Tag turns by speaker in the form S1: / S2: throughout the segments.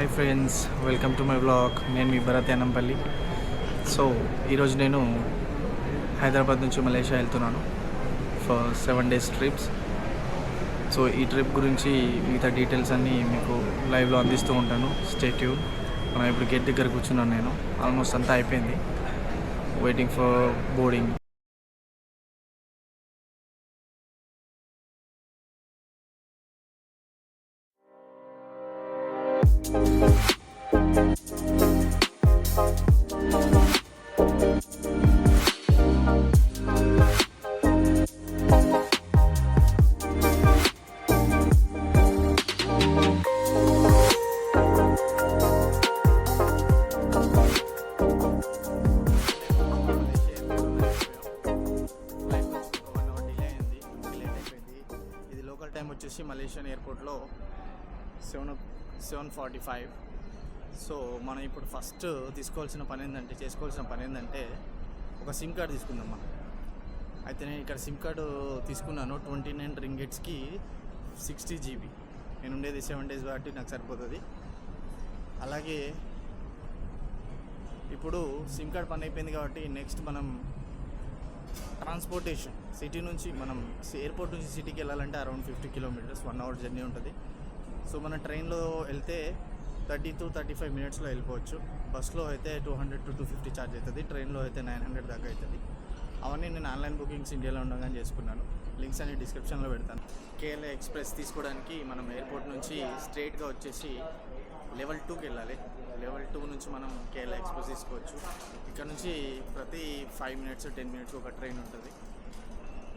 S1: Hi friends, welcome to my vlog. నేను మీ Bharat Yanampalli. So ఈరోజు నేను హైదరాబాద్ నుంచి మలేషియా వెళ్తున్నాను ఫర్ 7 days ట్రిప్స్. సో ఈ ట్రిప్ గురించి మిగతా డీటెయిల్స్ అన్నీ మీకు లైవ్లో అందిస్తూ ఉంటాను. Stay tune. మనం ఇప్పుడు గేట్ దగ్గర కూర్చున్నాను. నేను ఆల్మోస్ట్ అంతా అయిపోయింది, వెయిటింగ్ ఫర్ బోర్డింగ్. టైం వచ్చేసి మలేషియన్ ఎయిర్పోర్ట్లో 7:45. సో మనం ఇప్పుడు ఫస్ట్ చేసుకోవాల్సిన పని ఏంటంటే ఒక సిమ్ కార్డ్ తీసుకుందాం మనం. అయితే నేను ఇక్కడ సిమ్ కార్డు తీసుకున్నాను. 29 రింగిట్స్కి 60 GB. నేను ఉండేది 7 days కాబట్టి నాకు సరిపోతుంది. అలాగే ఇప్పుడు సిమ్ కార్డ్ పని అయిపోయింది కాబట్టి నెక్స్ట్ మనం ట్రాన్స్పోర్టేషన్ సిటీ నుంచి మనం ఎయిర్పోర్ట్ నుంచి సిటీకి వెళ్ళాలంటే అరౌండ్ 50 kilometers, 1 hour జర్నీ ఉంటుంది. సో మన ట్రైన్లో వెళ్తే 30 to 35 minutesలో వెళ్ళిపోవచ్చు. బస్లో అయితే 200 to 250 ఛార్జ్ అవుతుంది. ట్రైన్లో అయితే 900 దాకా అవుతుంది. అవన్నీ నేను ఆన్లైన్ బుకింగ్స్ ఇండియాలో ఉండగానే చేసుకున్నాను. లింక్స్ అన్ని డిస్క్రిప్షన్లో పెడతాను. కేఎల్ఏ ఎక్స్ప్రెస్ తీసుకోవడానికి మనం ఎయిర్పోర్ట్ నుంచి స్ట్రైట్గా వచ్చేసి లెవెల్ 2కి వెళ్ళాలి. లెవెల్ 2 నుంచి మనం కేఎల్ఏ ఎక్స్ప్రెస్ తీసుకోవచ్చు. ఇక్కడ నుంచి ప్రతి 5 minutes 10 minutes ఒక ట్రైన్ ఉంటుంది.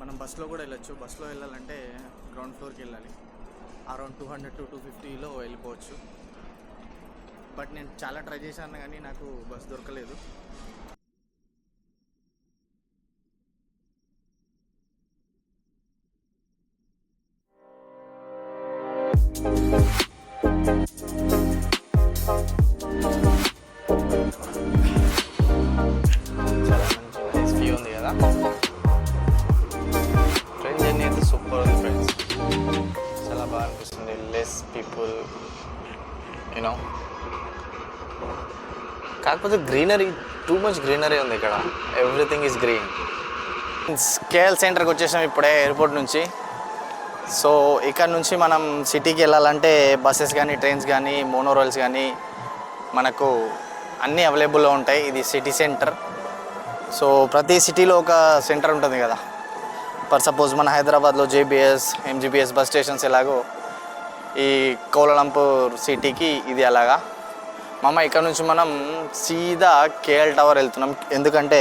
S1: మనం బస్లో కూడా వెళ్ళొచ్చు. బస్లో వెళ్ళాలంటే గ్రౌండ్ ఫ్లోర్కి వెళ్ళాలి. అరౌండ్ 200 to 250లో వెళ్ళిపోవచ్చు. బట్ నేను చాలా ట్రై చేశాను కానీ నాకు బస్ దొరకలేదు. చాలా మంచి నైస్ వ్యూ ఉంది కదా. ట్రైన్ జర్నీ అయితే సూపర్ ఉంది ఫ్రెండ్స్. చాలా బాగా అనిపిస్తుంది. Less people you know. కాకపోతే గ్రీనరీ, టూ మచ్ గ్రీనరీ ఉంది ఇక్కడ. Everything is green. కేఎల్ సెంటర్కి వచ్చేసాం ఇప్పుడే ఎయిర్పోర్ట్ నుంచి. సో ఇక్కడ నుంచి మనం సిటీకి వెళ్ళాలంటే బస్సెస్ కానీ ట్రైన్స్ కానీ మోనోరైల్స్ కానీ మనకు అన్నీ అవైలబుల్లో ఉంటాయి. ఇది సిటీ సెంటర్. సో ప్రతి సిటీలో ఒక సెంటర్ ఉంటుంది కదా. ఫర్ సపోజ్ మన హైదరాబాద్లో జేబీఎస్, ఎంజీబీఎస్ బస్ స్టేషన్స్ ఎలాగో ఈ కౌలాలంపూర్ సిటీకి ఇది అలాగా. ఇక్కడ నుంచి మనం సీదా కేఎల్ టవర్ వెళ్తున్నాం. ఎందుకంటే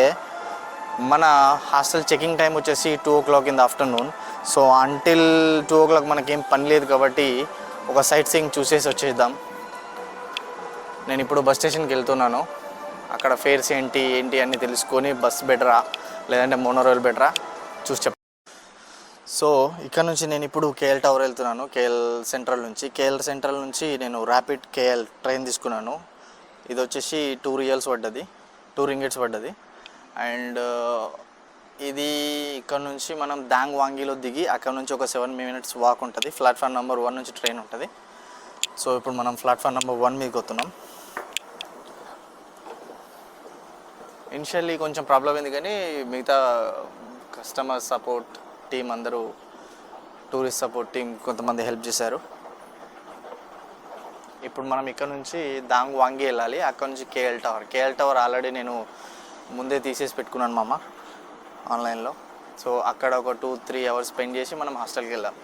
S1: మన హాస్టల్ చెకింగ్ టైం వచ్చేసి 2 o'clock in the afternoon. So until 2 o'clock మనకేం పని లేదు కాబట్టి ఒక సైట్ సీయింగ్ చూసేసి వచ్చేద్దాం. నేను ఇప్పుడు బస్ స్టేషన్కి వెళ్తున్నాను. అక్కడ ఫేర్స్ ఏంటి అన్నీ తెలుసుకొని బస్ బెటరా లేదంటే మోనోరైల్ బెటరా చూసి చెప్తాను. సో ఇక్కడ నుంచి నేను ఇప్పుడు కేఎల్ టవర్ వెళ్తున్నాను. కేఎల్ సెంట్రల్ నుంచి నేను ర్యాపిడ్ కేఎల్ ట్రైన్ తీసుకున్నాను. ఇది వచ్చేసి 2 ringgits పడ్డది. అండ్ ఇది ఇక్కడ నుంచి మనం దాంగ్ వాంగీలో దిగి అక్కడ నుంచి ఒక 7 minutes వాక్ ఉంటుంది. ప్లాట్ఫామ్ నెంబర్ 1 నుంచి ట్రైన్ ఉంటుంది. సో ఇప్పుడు మనం ప్లాట్ఫామ్ నెంబర్ 1 మీదకి వస్తున్నాం. ఇనిషియల్లీ కొంచెం ప్రాబ్లం అయింది కానీ మిగతా కస్టమర్ సపోర్ట్ టీం అందరూ, టూరిస్ట్ సపోర్ట్ టీం కొంతమంది హెల్ప్ చేశారు. ఇప్పుడు మనం ఇక్కడ నుంచి దాంగ్ వాంగి వెళ్ళాలి. అక్కడ నుంచి కేఎల్ టవర్ ఆల్రెడీ నేను ముందే తీసేసి పెట్టుకున్నాను ఆన్లైన్లో. సో అక్కడ ఒక 2-3 hours స్పెండ్ చేసి మనం హాస్టల్కి వెళ్ళాం.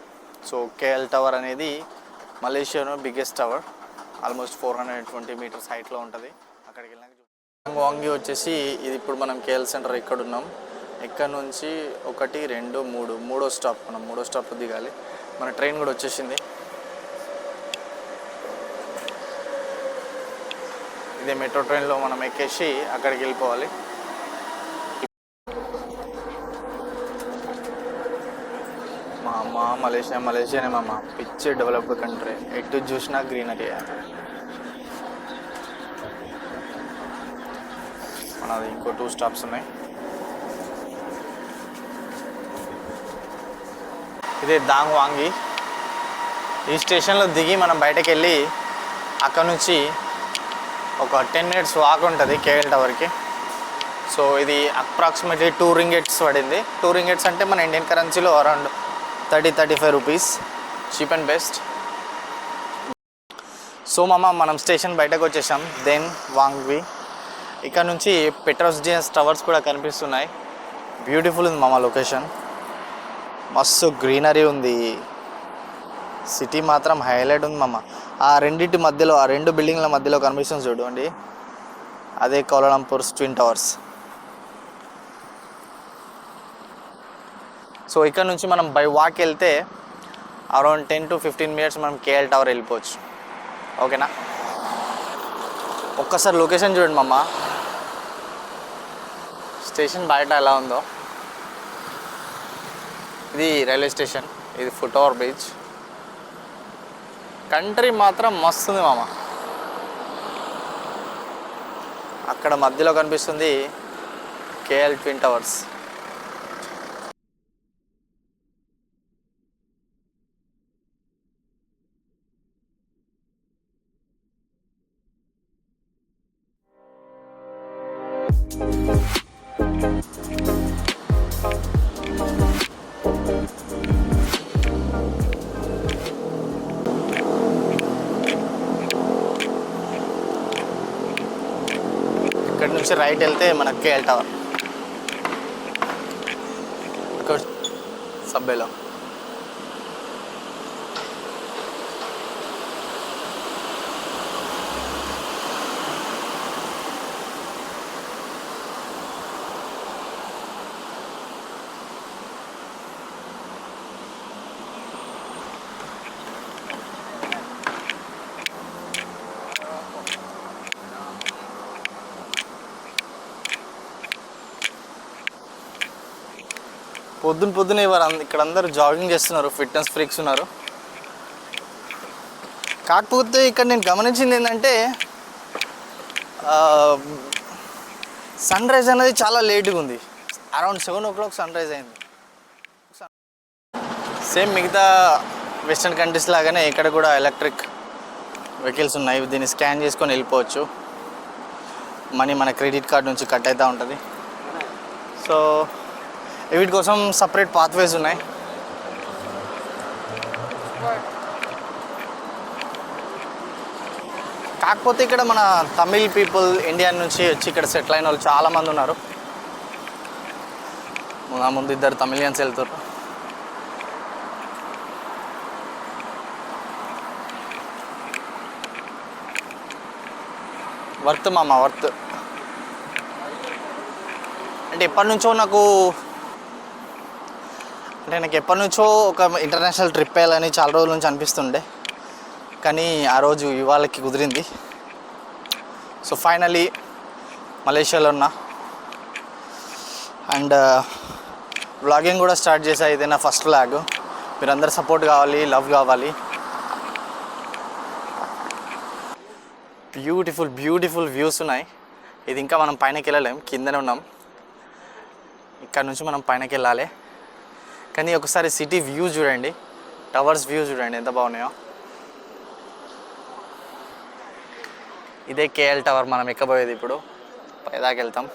S1: సో కేఎల్ టవర్ అనేది మలేషియాలో బిగ్గెస్ట్ టవర్. ఆల్మోస్ట్ 420 meters హైట్లో ఉంటుంది. అక్కడికి వెళ్ళాక దాంగ్ వాంగి వచ్చేసి ఇది ఇప్పుడు మనం కేఎల్ సెంటర్ ఇక్కడ ఉన్నాం. ఇక్కడ నుంచి 1, 2, 3 మూడో స్టాప్. మనం మూడో స్టాప్లో దిగాలి. మన ట్రైన్ కూడా వచ్చేసింది. ఇదే మెట్రో ట్రైన్లో మనం ఎక్కేసి అక్కడికి వెళ్ళిపోవాలి. మలేషియానే పిచ్చి డెవలప్డ్ కంట్రీ. ఎటు చూసినా గ్రీనరీ. మనది ఇంకో 2 stops ఉన్నాయి. ఇదే దాంగ్ వాంగి. ఈ స్టేషన్లో దిగి మనం బయటకు వెళ్ళి అక్కడ నుంచి ఒక 10 minutes వాక్ ఉంటుంది కేఎల్ టవర్కి. సో ఇది అప్రాక్సిమేట్లీ 2 ringgits పడింది. 2 ringgits అంటే మన ఇండియన్ కరెన్సీలో around 30-35 rupees, cheap and best. So మనం స్టేషన్ బయటకు వచ్చేసాం, దెన్ వాంగ్వి. ఇక్కడ నుంచి పెట్రోస్ డిఎస్ టవర్స్ కూడా కనిపిస్తున్నాయి. బ్యూటిఫుల్ ఉంది లొకేషన్, మస్తు గ్రీనరీ ఉంది. సిటీ మాత్రం హైలైట్ ఉంది ఆ రెండింటి మధ్యలో, ఆ 2 బిల్డింగ్ల మధ్యలో కనిపిస్తుంది చూడండి, అదే కౌలాలంపూర్ ట్విన్ టవర్స్. సో ఇక్కడ నుంచి మనం బై వాక్ వెళ్తే అరౌండ్ 10 to 15 minutes మనం కేఎల్ టవర్ వెళ్ళిపోవచ్చు. ఓకేనా? ఒక్కసారి లొకేషన్ చూడండి స్టేషన్ బయట ఎలా ఉందో. ఇది రైల్వే స్టేషన్, ఇది ఫుట్ ఓవర్ బ్రిడ్జ్. కంట్రీ మాత్రం మస్తుంది అక్కడ మధ్యలో కనిపిస్తుంది కేఎల్ ట్విన్ టవర్స్. ఇక్కడ నుంచి రైట్ వెళ్తే మనకి కేఎల్ టవర్ ఇక్కడ సబ్వేలో. పొద్దునే ఇక్కడ అందరూ జాగింగ్ చేస్తున్నారు, ఫిట్నెస్ ఫ్రీక్స్ ఉన్నారు. కాకపోతే ఇక్కడ నేను గమనించింది ఏంటంటే సన్ రైజ్ అనేది చాలా లేట్గా ఉంది. అరౌండ్ 7 o'clock సన్ రైజ్ అయింది. సేమ్ మిగతా వెస్టర్న్ కంట్రీస్ లాగానే ఇక్కడ కూడా ఎలక్ట్రిక్ వెహికల్స్ ఉన్నాయి. దీన్ని స్కాన్ చేసుకొని వెళ్ళిపోవచ్చు. మనీ మన క్రెడిట్ కార్డ్ నుంచి కట్ అవుతూ ఉంటుంది. సో వీటి కోసం సపరేట్ పాత్వేస్ ఉన్నాయి. కాకపోతే ఇక్కడ మన తమిళ్ పీపుల్ ఇండియా నుంచి వచ్చి ఇక్కడ సెటిల్ అయిన వాళ్ళు చాలామంది ఉన్నారు. నా ముందు 2 తమిళియన్స్ వెళ్తారు. వర్త్ వర్త్ అంటే నాకు ఎప్పటి నుంచో ఒక ఇంటర్నేషనల్ ట్రిప్ వేయాలని చాలా రోజుల నుంచి అనిపిస్తుండే, కానీ ఆ రోజు ఇవాళకి కుదిరింది. సో ఫైనలీ మలేషియాలో ఉన్నా అండ్ వ్లాగింగ్ కూడా స్టార్ట్ చేసా. ఇదే నా ఫస్ట్ వ్లాగ్. మీరందరూ సపోర్ట్ కావాలి, లవ్ కావాలి. బ్యూటిఫుల్ వ్యూస్ ఉన్నాయి. ఇది ఇంకా మనం పైనకి వెళ్ళలేం, కిందనే ఉన్నాం. ఇక్కడ నుంచి మనం పైనకి వెళ్ళాలి. కానీ ఒకసారి సిటీ వ్యూ చూడండి, టవర్స్ వ్యూ చూడండి ఎంత బాగున్నాయో. ఇదే కేఎల్ టవర్ మనం ఎక్కబోయేది. ఇప్పుడు పైదాకా వెళ్తాం.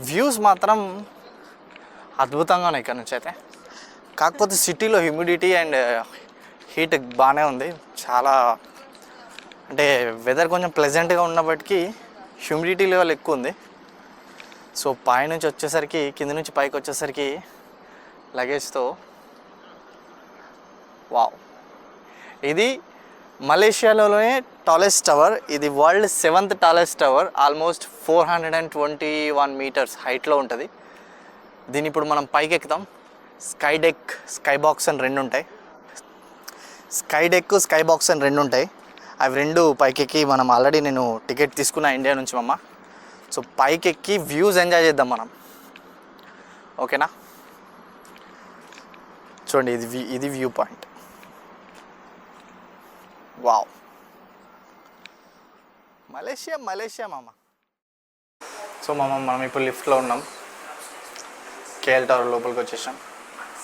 S1: వ్యూస్ మాత్రం అద్భుతంగా ఉన్నాయి ఇక్కడ నుంచి అయితే. కాకపోతే సిటీలో హ్యూమిడిటీ అండ్ హీట్ బాగానే ఉంది. చాలా అంటే వెదర్ కొంచెం ప్లెజెంట్గా ఉన్నప్పటికీ హ్యూమిడిటీ లెవెల్ ఎక్కువ ఉంది. సో పైనుంచి వచ్చేసరికి, కింద నుంచి పైకి వచ్చేసరికి లగేజ్తో వావ్. ఇది మలేషియాలోనే టాలెస్ట్ టవర్. ఇది world 7th tallest tower. Almost 421 meters హైట్లో ఉంటుంది. దీన్ని ఇప్పుడు మనం పైకి ఎక్కుతాం. స్కై డెక్, స్కై బాక్స్ అని 2 ఉంటాయి. స్కై డెక్, స్కై బాక్స్ అని 2 ఉంటాయి. అవి 2 పైకెక్కి మనం ఆల్రెడీ నేను టికెట్ తీసుకున్నా ఇండియా నుంచి సో పైకెక్కి వ్యూస్ ఎంజాయ్ చేద్దాం మనం. ఓకేనా? చూడండి, ఇది view point. Wow, Malaysia. So మనం ఇప్పుడు లిఫ్ట్లో ఉన్నాం. కేఎల్ టవర్ లోపలికి వచ్చేసాం.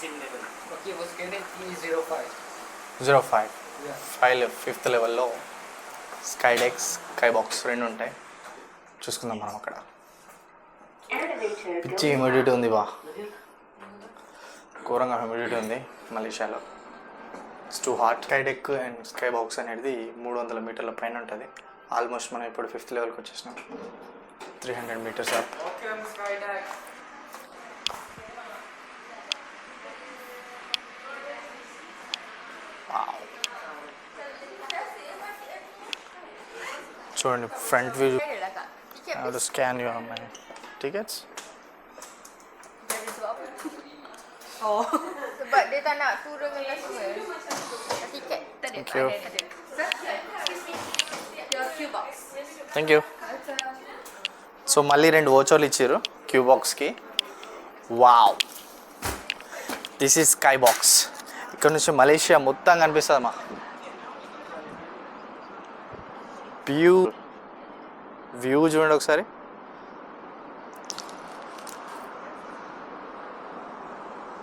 S2: Same level. Okay, was given 305.
S1: 05
S2: Yeah.
S1: 5th లెవెల్లో స్కై డెక్స్ స్కై బాక్స్ రెండు ఉంటాయి. చూసుకుందాం మనం అక్కడ. పిచ్చి హ్యూమిడిటీ ఉంది బా, ఘోరంగా హ్యూమిడిటీ ఉంది మలేషియాలో. It's too hot. Sky deck and sky box అనేది 300 మీటర్ల పైన ఉంటుంది. ఆల్మోస్ట్ మనం ఇప్పుడు 5th లెవెల్కి వచ్చేసినాం. 300 meters up.
S2: Okay, I'm Skydeck.
S1: చూడండి front view. How to scan your tickets?
S3: Oh. Sebab dia tak nak turun dengan semua. Tiket tak ada.
S1: Thank you.
S3: Ada. Your queue box.
S1: Thank you. So మళ్ళీ 2 వోచర్లు ఇచ్చారు queue బాక్స్కి. Wow, this is sky box. ఇక్కడ నుంచి Malaysia మొత్తం కనిపిస్తుంది అమ్మా. View చూడండి ఒకసారి.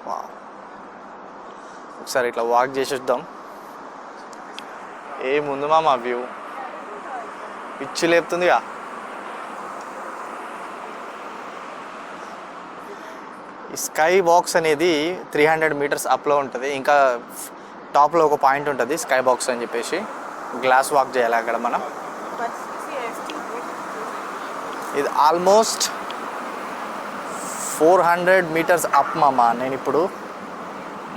S1: వావ్, ఒకసారి ఇట్లా వాక్ చేసి వద్దాం. ఏముంది మా వ్యూ, పిచ్చి లేపుతుందిగా. ఈ స్కై బాక్స్ అనేది 300 meters అప్లో ఉంటుంది. ఇంకా టాప్లో ఒక పాయింట్ ఉంటుంది స్కై బాక్స్ అని చెప్పేసి. గ్లాస్ వాక్ చేయాలి అక్కడ మనం. ఇది ఆల్మోస్ట్ 400 meters అప్ మామ. నేను ఇప్పుడు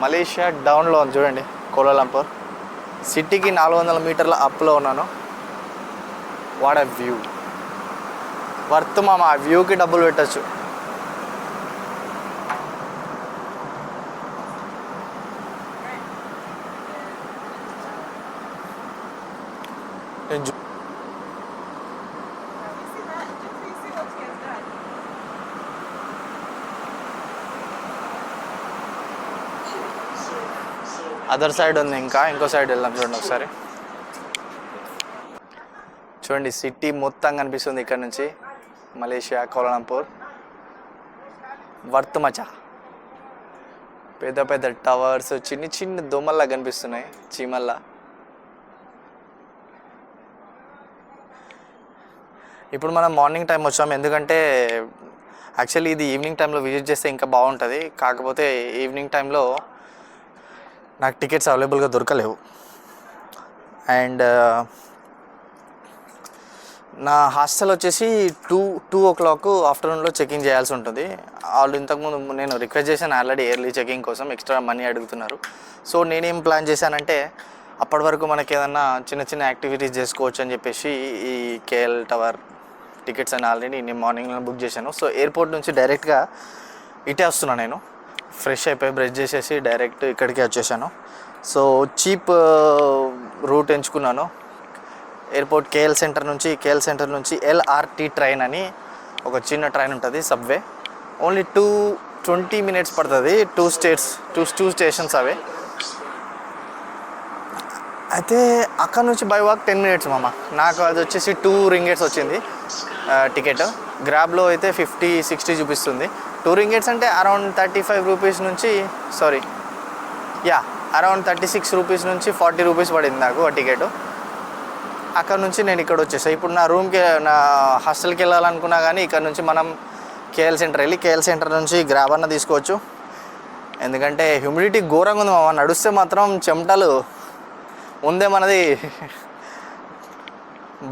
S1: మలేషియా డౌన్లో ఉంది చూడండి, కోలాలంపూర్ సిటీకి 400 మీటర్ల అప్లో ఉన్నాను. వాట్ ఎ వ్యూ, వర్త్ మామ. ఆ వ్యూకి డబ్బులు పెట్టచ్చు. అదర్ సైడ్ ఉంది, ఇంకో సైడ్ వెళ్దాం చూడండి ఒకసారి. చూడండి సిటీ మొత్తం కనిపిస్తుంది ఇక్కడ నుంచి. మలేషియా కోలాలంపూర్ వర్త్ మచా. పెద్ద పెద్ద టవర్స్, చిన్న చిన్న దోమల్లా కనిపిస్తున్నాయి, చీమల్లా. ఇప్పుడు మనం మార్నింగ్ టైం వచ్చాము, ఎందుకంటే యాక్చువల్లీ ఇది ఈవినింగ్ టైంలో విజిట్ చేస్తే ఇంకా బాగుంటుంది. కాకపోతే ఈవినింగ్ టైంలో నాకు టికెట్స్ అవైలబుల్గా దొరకలేవు. అండ్ నా హాస్టల్ వచ్చేసి 2 o'clock ఆఫ్టర్నూన్లో చెకింగ్ చేయాల్సి ఉంటుంది. వాళ్ళు ఇంతకుముందు నేను రిక్వెస్ట్ చేశాను ఆల్రెడీ ఎర్లీ చెకింగ్ కోసం, ఎక్స్ట్రా మనీ అడుగుతున్నారు. సో నేనేం ప్లాన్ చేశానంటే అప్పటి వరకు మనకి ఏదన్నా చిన్న చిన్న యాక్టివిటీస్ చేసుకోవచ్చు అని చెప్పేసి ఈ కేఎల్ టవర్ టికెట్స్ అని ఆల్రెడీ నేను మార్నింగ్లో బుక్ చేశాను. సో ఎయిర్పోర్ట్ నుంచి డైరెక్ట్గా ఇటే వస్తున్నాను. నేను ఫ్రెష్ అయిపోయి బ్రష్ చేసేసి డైరెక్ట్ ఇక్కడికి వచ్చేసాను. సో చీప్ రూట్ ఎంచుకున్నాను. ఎయిర్పోర్ట్ కేఎల్ సెంటర్ నుంచి ఎల్ఆర్టీ ట్రైన్ అని ఒక చిన్న ట్రైన్ ఉంటుంది, సబ్వే. ఓన్లీ 20 minutes పడుతుంది. 2 stations అవే. అయితే అక్కడ నుంచి బై వాక్ 10 minutes మామ. నాకు అది వచ్చేసి 2 ringgits వచ్చింది టికెట్. గ్రాబ్లో అయితే 50-60 చూపిస్తుంది. 2 ringgits అంటే అరౌండ్ 35 రూపీస్ నుంచి అరౌండ్ 36 రూపీస్ నుంచి 40 రూపీస్ పడింది నాకు ఆ టికెట్. అక్కడ నుంచి నేను ఇక్కడ వచ్చేసాను. ఇప్పుడు నా రూమ్కి, నా హాస్టల్కి వెళ్ళాలనుకున్నా కానీ ఇక్కడ నుంచి మనం కేఎల్ సెంటర్ నుంచి గ్రాబ్ అన్న తీసుకోవచ్చు. ఎందుకంటే హ్యూమిడిటీ ఘోరంగా ఉంది మామ. నడుస్తే మాత్రం చెమటలు. ముందే మనది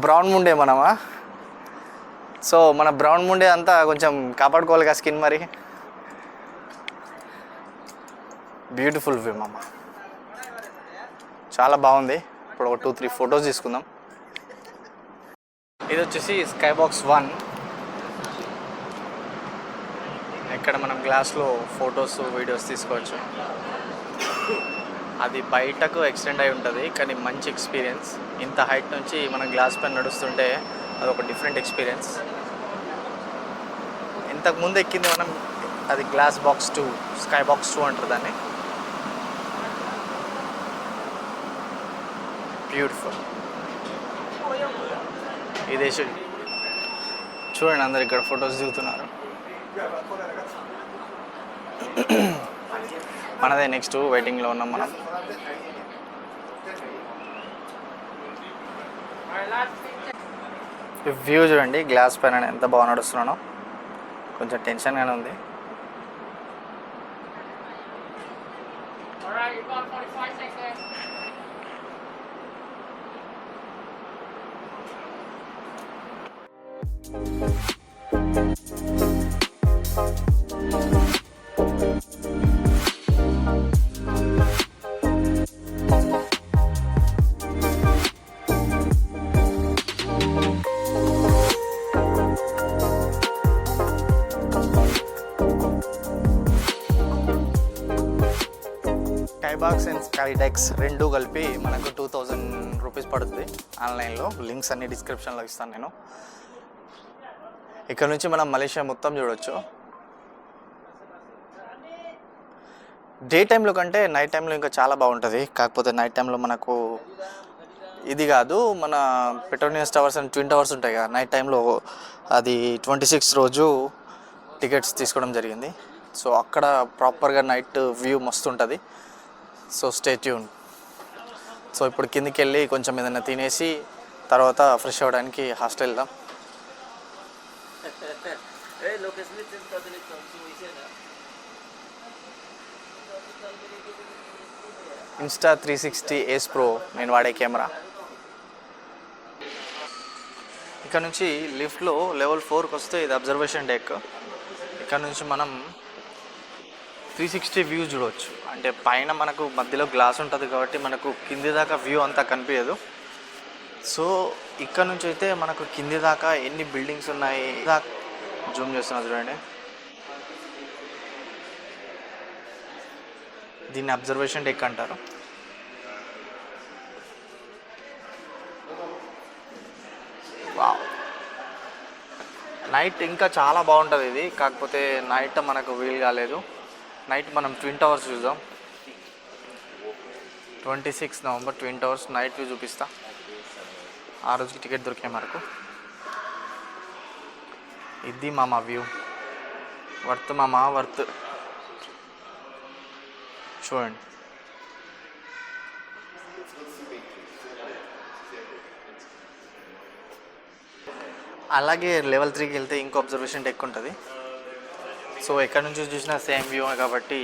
S1: బ్రౌన్ ముండే మనమా. సో మన బ్రౌన్ ముండే అంతా కొంచెం కాపాడుకోవాలి కదా స్కిన్. మరి బ్యూటిఫుల్ వ్యూ మామ, చాలా బాగుంది. ఇప్పుడు ఒక 2-3 ఫొటోస్ తీసుకుందాం. ఇది వచ్చేసి స్కై బాక్స్ 1. ఇక్కడ మనం గ్లాస్లో ఫొటోస్ వీడియోస్ తీసుకోవచ్చు. అది బయటకు ఎక్స్టెండ్ అయి ఉంటుంది, కానీ మంచి ఎక్స్పీరియన్స్. ఇంత హైట్ నుంచి మనం గ్లాస్ పైన నడుస్తుంటే అదొక డిఫరెంట్ ఎక్స్పీరియన్స్. ఇంతకుముందు ఎక్కింది మనం, అది గ్లాస్ బాక్స్ 2, స్కై బాక్స్ 2 అంటారు దాన్ని. బ్యూటిఫుల్. ఇదే చూడండి, అందరు ఇక్కడ ఫొటోస్ దిగుతున్నారు. మనదే నెక్స్ట్ వెయిటింగ్లో ఉన్నాం మనం. వ్యూ చూడండి, గ్లాస్ పైన ఎంత బాగా నడుస్తున్నానో. కొంచెం టెన్షన్గానే ఉంది.
S2: Alright, you got 45 seconds.
S1: స్కైబాక్స్ and స్కైడెక్స్ రెండు కలిపి మనకు 2000 రూపీస్ పడుతుంది ఆన్లైన్లో. లింక్స్ అన్ని డిస్క్రిప్షన్లో ఇస్తాను నేను. ఇక్కడ నుంచి మనం మలేషియా మొత్తం చూడవచ్చు. డే టైంలో కంటే నైట్ టైంలో ఇంకా చాలా బాగుంటుంది. కాకపోతే నైట్ టైంలో మనకు ఇది కాదు, మన పెట్రోనియస్ టవర్స్ అండ్ ట్విన్ టవర్స్ ఉంటాయి కదా, నైట్ టైంలో అది 26 రోజు టికెట్స్ తీసుకోవడం జరిగింది. సో అక్కడ ప్రాపర్గా నైట్ వ్యూ మస్తు ఉంటుంది. So stay tune. సో ఇప్పుడు కిందికి వెళ్ళి కొంచెం ఏదైనా తినేసి తర్వాత ఫ్రెష్ అవ్వడానికి హాస్టల్ వెళ్దాం. ఇన్స్టా 360 ఏస్ ప్రో నేను వాడే కెమెరా. ఇక్కడ నుంచి లిఫ్ట్లో లెవెల్ 4కి వస్తే ఇది అబ్జర్వేషన్ డెక్. ఇక్కడ నుంచి మనం 360 వ్యూ చూడవచ్చు. అంటే పైన మనకు మధ్యలో గ్లాస్ ఉంటుంది కాబట్టి మనకు కింది దాకా వ్యూ అంతా కనిపించదు. సో ఇక్కడ నుంచి అయితే మనకు కింది దాకా ఎన్ని బిల్డింగ్స్ ఉన్నాయి జూమ్ చేస్తున్నా చూడండి. దీన్ని అబ్జర్వేషన్ డెక్ అంటారు. వావ్, నైట్ ఇంకా చాలా బాగుంటుంది ఇది. కాకపోతే నైట్ మనకు వీలు కాలేదు. నైట్ మనం ట్విన్ టవర్స్ చూద్దాం. 26 November twin towers night view చూపిస్తా. ఆ రోజుకి టికెట్ దొరికాయి మనకు. ఇది మామ వ్యూ. వర్త్ మామ, వర్త్. చూడండి. అలాగే లెవెల్ 3కి వెళ్తే ఇంకో అబ్జర్వేషన్ డెక్ ఉంటుంది. సో ఎక్కడి నుంచి చూసినా సేమ్ వ్యూ కాబట్టి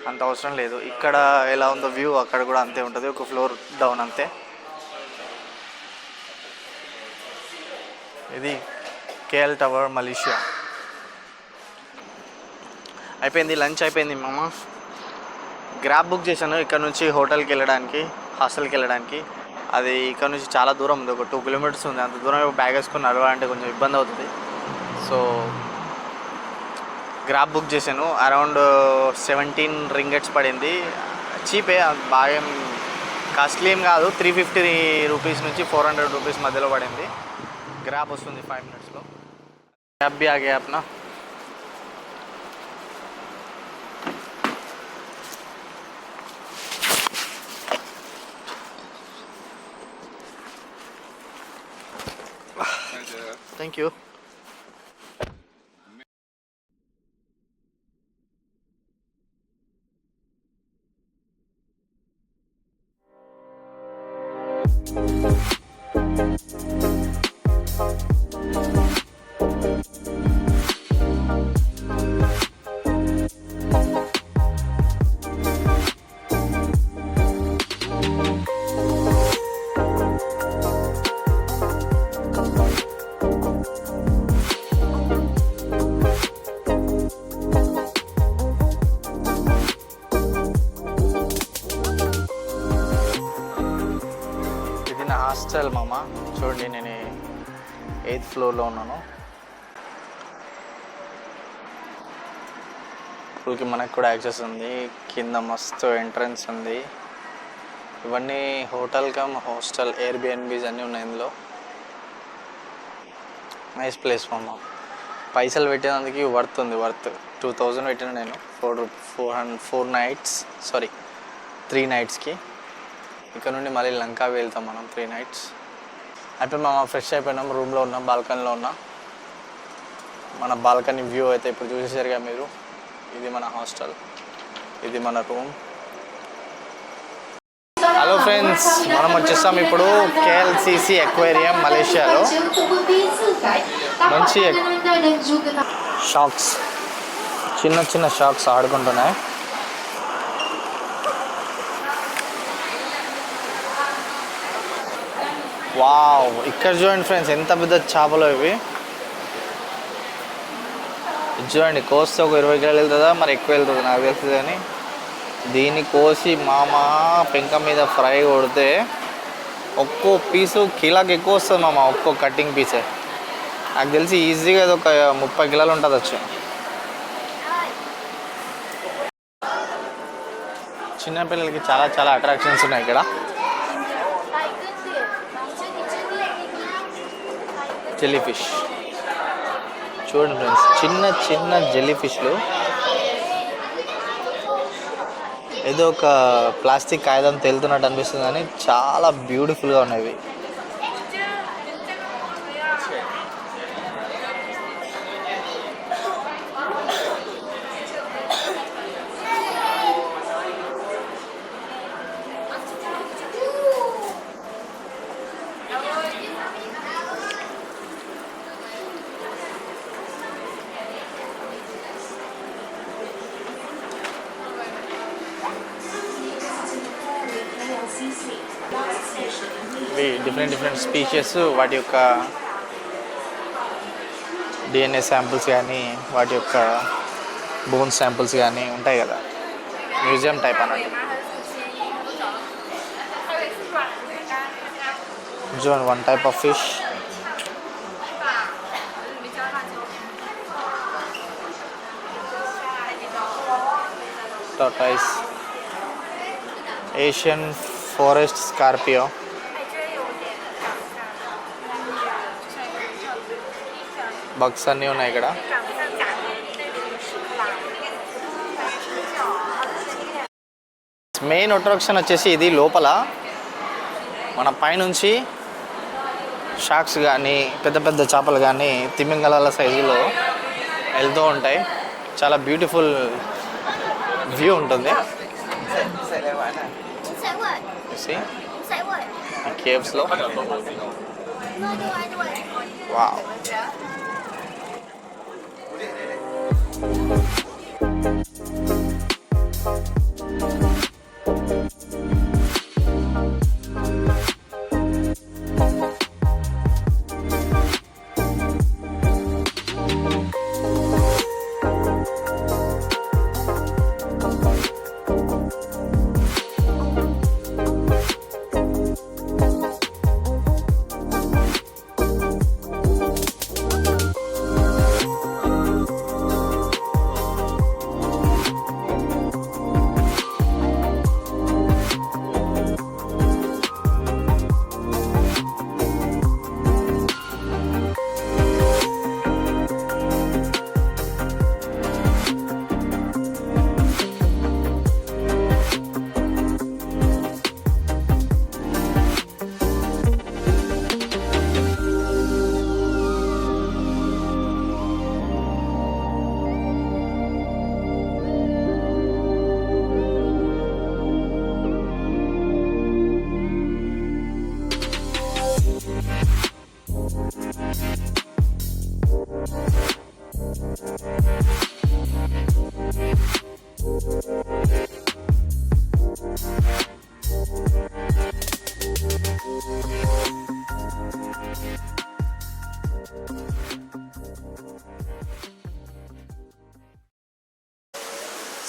S1: అంత అవసరం లేదు. ఇక్కడ ఎలా ఉందో వ్యూ అక్కడ కూడా అంతే ఉంటుంది, ఒక ఫ్లోర్ డౌన్ అంతే. ఇది కేఎల్ టవర్ మలేషియా. అయిపోయింది, లంచ్ అయిపోయింది మామ. గ్రాబ్ బుక్ చేశాను ఇక్కడ నుంచి హోటల్కి వెళ్ళడానికి, హాస్టల్కి వెళ్ళడానికి. అది ఇక్కడ నుంచి చాలా దూరం ఉంది, ఒక 2 కిలోమీటర్స్ ఉంది. అంత దూరం బ్యాగ్ వేసుకొని నడవాలంటే కొంచెం ఇబ్బంది అవుతుంది. సో గ్రాబ్ బుక్ చేశాను. అరౌండ్ 17 రింగెట్స్ పడింది. చీపే, బాగా ఏం కాస్ట్లీ ఏం కాదు. 350 రూపీస్ నుంచి 400 రూపీస్ మధ్యలో పడింది. గ్రాబ్ వస్తుంది 5 మినిట్స్లో. గ్రాబ్ भी आ गया अपना. Thank you. హాస్టల్ మామ. చూడండి, నేను 8th ఫ్లోర్లో ఉన్నాను. ఫుల్కి మనకు కూడా యాక్సెస్ ఉంది. కింద మస్తు ఎంట్రన్స్ ఉంది. ఇవన్నీ హోటల్ కమ్ హాస్టల్, ఎయిర్బిఎన్బీస్ అన్నీ ఉన్నాయి ఇందులో. నైస్ ప్లేస్ మామ. పైసలు పెట్టినందుకు వర్త్ ఉంది, వర్త్. 2000 పెట్టిన నేను 4 నైట్స్, సారీ 3 నైట్స్కి. ఇక్కడ నుండి మళ్ళీ లంకా వెళ్తాం మనం 3 నైట్స్. అయిపోయి మేము ఫ్రెష్ అయిపోయినాం, రూమ్లో ఉన్నాం, బాల్కనీలో ఉన్నాం. మన బాల్కనీ వ్యూ అయితే ఇప్పుడు చూసేసారుగా మీరు. ఇది మన హాస్టల్, ఇది మన రూమ్. హలో ఫ్రెండ్స్, మనం వచ్చేస్తాం ఇప్పుడు KLCC అక్వేరియం మలేషియాలో. మంచి షాక్స్, చిన్న చిన్న షాక్స్ ఆడుకుంటున్నాయి. వావ్, ఇక్కడ చూడండి ఫ్రెండ్స్, ఎంత పెద్ద చేపలు ఇవి. చూడండి, కోస్తే ఒక 20 కిలోలు వెళ్తుందా, మరి ఎక్కువ వెళ్తుంది నాకు తెలుస్తుంది. కానీ దీన్ని కోసి మామ పెంక మీద ఫ్రై కొడితే ఒక్కో పీసు కిలోకి ఎక్కువ వస్తుంది మామ, ఒక్కో కటింగ్ పీసే. నాకు తెలిసి ఈజీగా అది ఒక 30 కిలోలు ఉంటుంది వచ్చి. చిన్నపిల్లలకి చాలా చాలా అట్రాక్షన్స్ ఉన్నాయి ఇక్కడ. జెల్లీ ఫిష్ చూడండి ఫ్రెండ్స్, చిన్న చిన్న జెల్లీ ఫిష్లు. ఏదో ఒక ప్లాస్టిక్ కాగితం తేలుతున్నట్టు అనిపిస్తుంది, కానీ చాలా బ్యూటిఫుల్గా ఉన్నాయి. ఇవి డిఫరెంట్ స్పీషీస్, వాటి యొక్క DNA శాంపిల్స్ కానీ, వాటి యొక్క బోన్ శాంపిల్స్ కానీ ఉంటాయి కదా, మ్యూజియం టైప్ అన్నట్టు. చూడండి, one type of fish. tortoise, Asian forest scorpio. Bugs అన్నీ ఉన్నాయి ఇక్కడ. మెయిన్ అట్రాక్షన్ వచ్చేసి ఇది. లోపల మన పైనుంచి షార్క్స్ కానీ, పెద్ద పెద్ద చేపలు కానీ, తిమింగలాల సైజులో వెళ్తూ ఉంటాయి. చాలా బ్యూటిఫుల్ వ్యూ ఉంటుంది. కేవ్స్లో వావ్.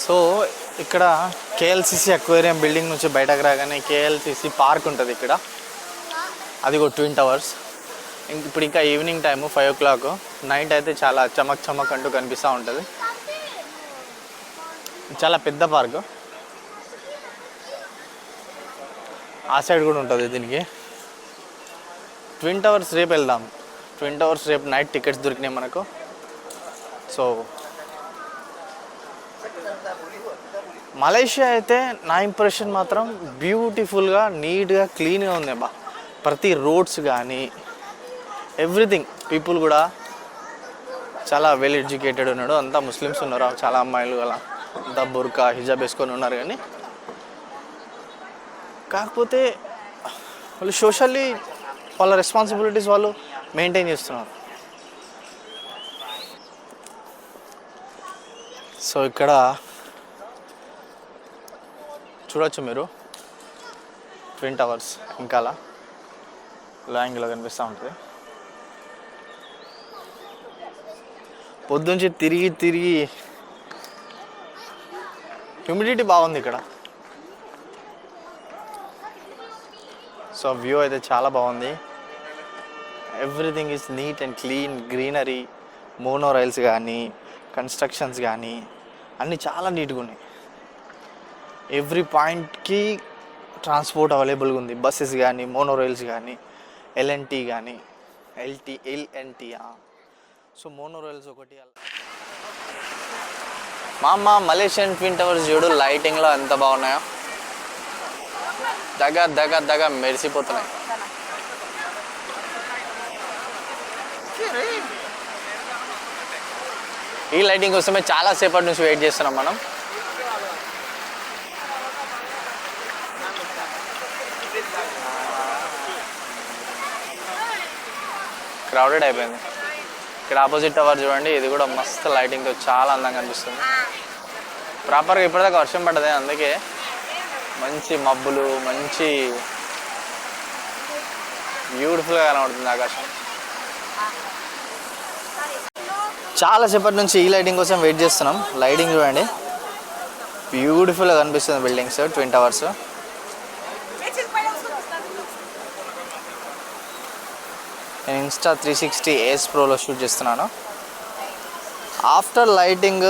S1: సో ఇక్కడ KLCC అక్వేరియం బిల్డింగ్ నుంచి బయటకు రాగానే KLCC పార్క్ ఉంటుంది ఇక్కడ. అది ఒక ట్విన్ టవర్స్. ఇప్పుడు ఇంకా ఈవినింగ్ టైము 5 o'clock, నైట్ అయితే చాలా చమక్ చమక్ అంటూ కనిపిస్తూ ఉంటుంది. చాలా పెద్ద పార్కు. ఆ సైడ్ కూడా ఉంటుంది దీనికి. ట్విన్ టవర్స్ రేపు వెళ్దాం. ట్విన్ టవర్స్ రేపు నైట్ టికెట్స్ దొరికినాయి మనకు. సో మలేషియా అయితే నా ఇంప్రెషన్ మాత్రం బ్యూటిఫుల్గా, నీట్గా, క్లీన్గా ఉంది బా. ప్రతి రోడ్స్ కానీ ఎవ్రీథింగ్, పీపుల్ కూడా చాలా వెల్ ఎడ్యుకేటెడ్ ఉన్నాడు. అంతా ముస్లిమ్స్ ఉన్నారు, చాలా అమ్మాయిలు అలా అంతా బుర్కా హిజాబ్ వేసుకొని ఉన్నారు. కానీ కాకపోతే వాళ్ళు సోషల్లీ వాళ్ళ రెస్పాన్సిబిలిటీస్ వాళ్ళు మెయింటైన్ చేస్తున్నారు. సో ఇక్కడ చూడొచ్చు మీరు ట్విన్ టవర్స్ ఇంకా యాంగిల్లో కనిపిస్తూ ఉంటుంది. పొద్దుంచి తిరిగి హ్యూమిడిటీ బాగుంది ఇక్కడ. సో వ్యూ అయితే చాలా బాగుంది. Everything is neat and clean, greenery, monorails కానీ కన్స్ట్రక్షన్స్ కానీ అన్నీ చాలా నీట్గా ఉన్నాయి. ఎవ్రీ పాయింట్కి ట్రాన్స్పోర్ట్ అవైలబుల్గా ఉంది. బస్సెస్ కానీ మోనో రైల్స్ కానీ ఎల్ఎన్టీ కానీ ఎల్ఎన్టీ. సో మోనో రైల్స్ ఒకటి. మా మలేషియన్ ట్విన్ టవర్స్ చూడు లైటింగ్లో ఎంత బాగున్నాయో, దగ్గర మెరిసిపోతున్నాయి. ఈ లైటింగ్ కోసమే చాలాసేపటి నుంచి వెయిట్ చేస్తున్నాం మనం. క్రౌడెడ్ అయిపోయింది. ఇక్కడ ఆపోజిట్ టవర్ చూడండి, ఇది కూడా మస్తు లైటింగ్తో చాలా అందంగా అనిపిస్తుంది. ప్రాపర్గా ఇప్పటిదాకా వర్షం పడ్డది, అందుకే మంచి మబ్బులు, మంచి బ్యూటిఫుల్గా కనబడుతుంది ఆకాశం. చాలాసేపటి నుంచి ఈ లైటింగ్ కోసం వెయిట్ చేస్తున్నాం. లైటింగ్ చూడండి, బ్యూటిఫుల్గా కనిపిస్తుంది బిల్డింగ్స్, ట్విన్ టవర్స్. నేను ఇన్స్టా 360 AS Proలో షూట్ చేస్తున్నాను. ఆఫ్టర్ లైటింగ్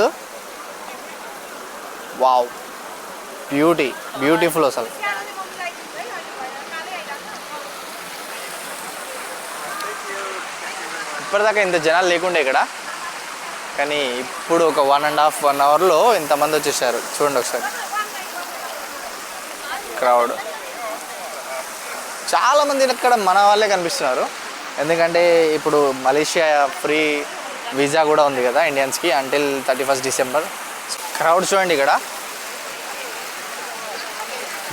S1: వావ్, బ్యూటిఫుల్ అసలు. ఇప్పటిదాకా ఇంత జనాలు లేకుండే ఇక్కడ, కానీ ఇప్పుడు ఒక 1.5 అవర్లో ఇంతమంది వచ్చేసారు. చూడండి ఒకసారి క్రౌడ్. చాలామంది ఇక్కడ మన వాళ్ళే కనిపిస్తున్నారు, ఎందుకంటే ఇప్పుడు మలేషియా ఫ్రీ వీసా కూడా ఉంది కదా ఇండియన్స్కి అంటిల్ 31 డిసెంబర్. క్రౌడ్ చూడండి ఇక్కడ,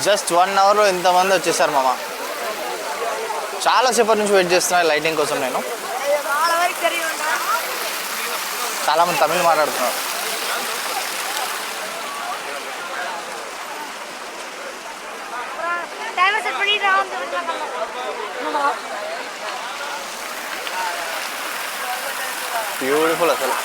S1: జస్ట్ 1 అవర్లో ఇంతమంది వచ్చేసారు మామ. చాలాసేపటి నుంచి వెయిట్ చేస్తున్నాను లైటింగ్ కోసం. నేను చాలామంది తమిళ్ మాట్లాడుతున్నారు. బ్యూటిఫుల్ అసలు.